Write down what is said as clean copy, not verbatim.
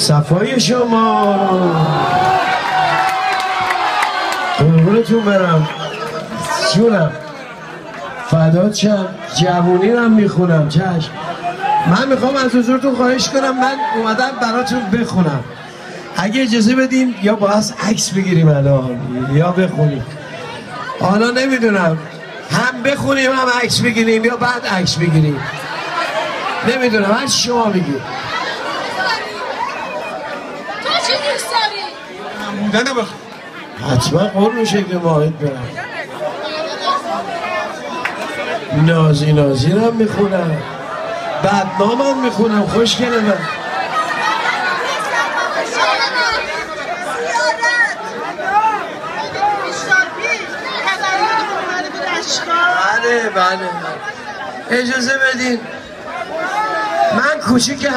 صفای شما قربونتون برم جونم فدات شم جوونی رو هم میخونم چشم من میخوام از حضورتون خواهش کنم من اومدم براتون بخونم اگه اجازه بدین یا باید عکس بگیریم الان یا بخونیم حالا نمیدونم هم بخونیم هم عکس بگیریم یا بعد عکس بگیریم نمیدونم هر شما بگید تو چی دوست داری؟ موندن بخون حتما قربون شکل ماهید برم نازی نازی رو هم میخونم بدنام هم میخونم خوشگل من بله اجازه بدین من کوچیک هم